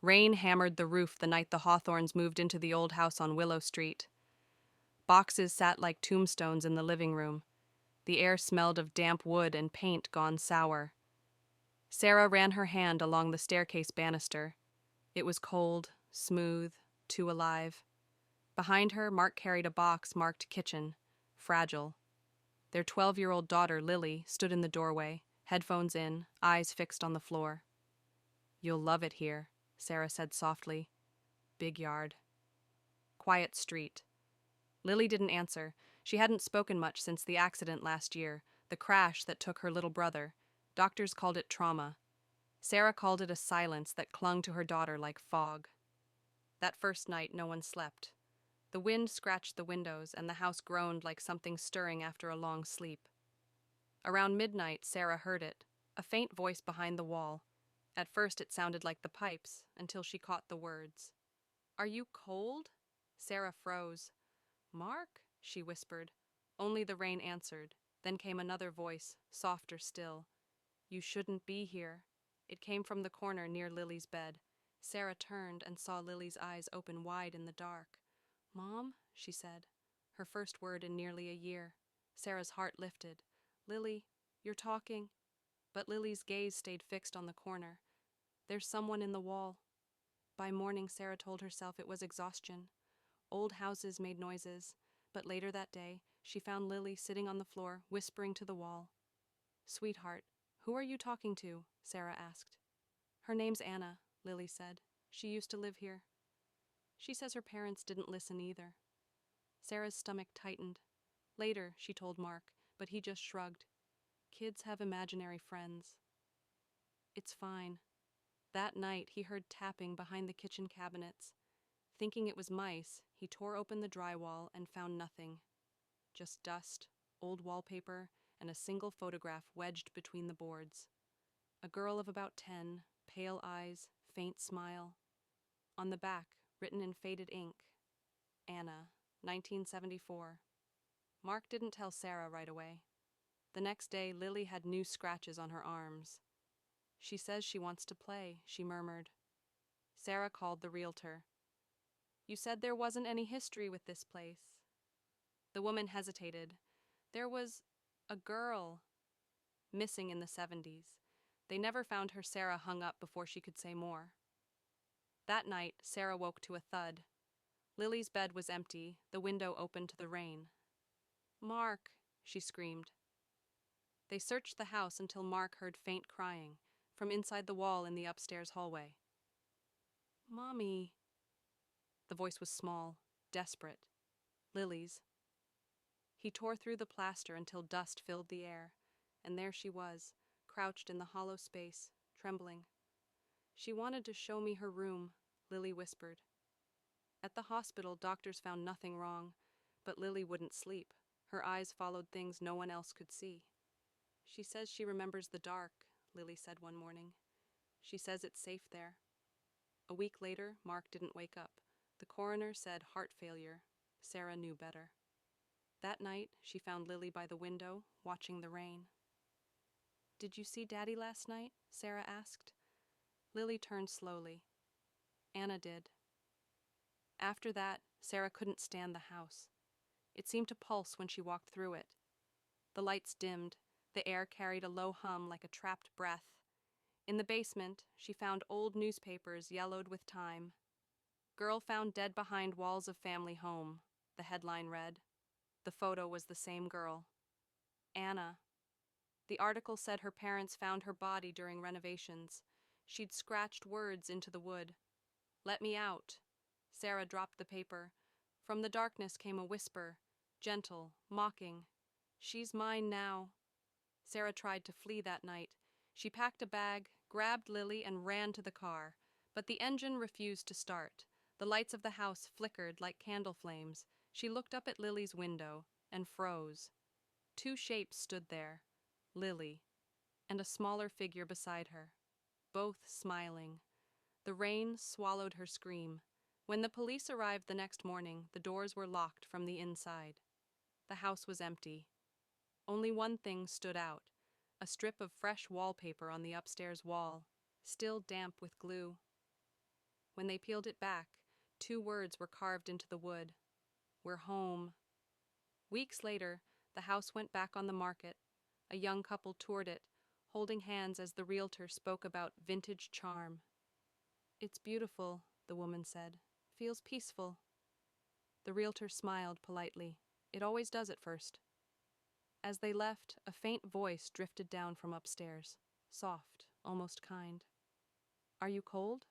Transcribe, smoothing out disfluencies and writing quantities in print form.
Rain hammered the roof the night the Hawthorns moved into the old house on Willow Street. Boxes sat like tombstones in the living room. The air smelled of damp wood and paint gone sour. Sarah ran her hand along the staircase banister. It was cold, smooth, too alive. Behind her, Mark carried a box marked kitchen, fragile. Their 12-year-old daughter, Lily, stood in the doorway, headphones in, eyes fixed on the floor. "You'll love it here," Sarah said softly. "Big yard." Quiet street. Lily didn't answer. She hadn't spoken much since the accident last year, the crash that took her little brother. Doctors called it trauma. Sarah called it a silence that clung to her daughter like fog. That first night, no one slept. The wind scratched the windows, and the house groaned like something stirring after a long sleep. Around midnight, Sarah heard it, a faint voice behind the wall. At first it sounded like the pipes, until she caught the words. "Are you cold?" Sarah froze. "Mark?" she whispered. Only the rain answered. Then came another voice, softer still. "You shouldn't be here." It came from the corner near Lily's bed. Sarah turned and saw Lily's eyes open wide in the dark. "Mom?" she said, her first word in nearly a year. Sarah's heart lifted. "Lily, you're talking." But Lily's gaze stayed fixed on the corner. "There's someone in the wall." By morning, Sarah told herself it was exhaustion. Old houses made noises, but later that day, she found Lily sitting on the floor, whispering to the wall. "Sweetheart, who are you talking to?" Sarah asked. "Her name's Anna," Lily said. "She used to live here." She says her parents didn't listen either. Sarah's stomach tightened. Later, she told Mark, but he just shrugged. "Kids have imaginary friends." "It's fine." That night, he heard tapping behind the kitchen cabinets. Thinking it was mice, he tore open the drywall and found nothing. Just dust, old wallpaper, and a single photograph wedged between the boards. A girl of about 10, pale eyes, faint smile. On the back, written in faded ink, "Anna, 1974. Mark didn't tell Sarah right away. The next day, Lily had new scratches on her arms. "She says she wants to play," she murmured. Sarah called the realtor. "You said there wasn't any history with this place." The woman hesitated. "There was a girl missing in the 70s. They never found her." Sarah hung up before she could say more. That night, Sarah woke to a thud. Lily's bed was empty, the window open to the rain. "Mark!" she screamed. They searched the house until Mark heard faint crying from inside the wall in the upstairs hallway. "Mommy." The voice was small, desperate. Lily's. He tore through the plaster until dust filled the air, and there she was, crouched in the hollow space, trembling. "She wanted to show me her room," Lily whispered. At the hospital, doctors found nothing wrong, but Lily wouldn't sleep. Her eyes followed things no one else could see. "She says she remembers the dark," Lily said one morning. "She says it's safe there." A week later, Mark didn't wake up. The coroner said heart failure. Sarah knew better. That night, she found Lily by the window, watching the rain. "Did you see Daddy last night?" Sarah asked. Lily turned slowly. "Anna did." After that, Sarah couldn't stand the house. It seemed to pulse when she walked through it. The lights dimmed. The air carried a low hum like a trapped breath. In the basement, she found old newspapers yellowed with time. "Girl found dead behind walls of family home," the headline read. The photo was the same girl. Anna. The article said her parents found her body during renovations. She'd scratched words into the wood. "Let me out." Sarah dropped the paper. From the darkness came a whisper, gentle, mocking. "She's mine now." Sarah tried to flee that night. She packed a bag, grabbed Lily, and ran to the car. But the engine refused to start. The lights of the house flickered like candle flames. She looked up at Lily's window and froze. Two shapes stood there, Lily, and a smaller figure beside her, both smiling. The rain swallowed her scream. When the police arrived the next morning, the doors were locked from the inside. The house was empty. Only one thing stood out, a strip of fresh wallpaper on the upstairs wall, still damp with glue. When they peeled it back, 2 words were carved into the wood. We're home. Weeks later, the house went back on the market. A young couple toured it, holding hands as the realtor spoke about vintage charm. "It's beautiful," the woman said. "Feels peaceful." The realtor smiled politely. "It always does at first." As they left, a faint voice drifted down from upstairs, soft, almost kind. "Are you cold?"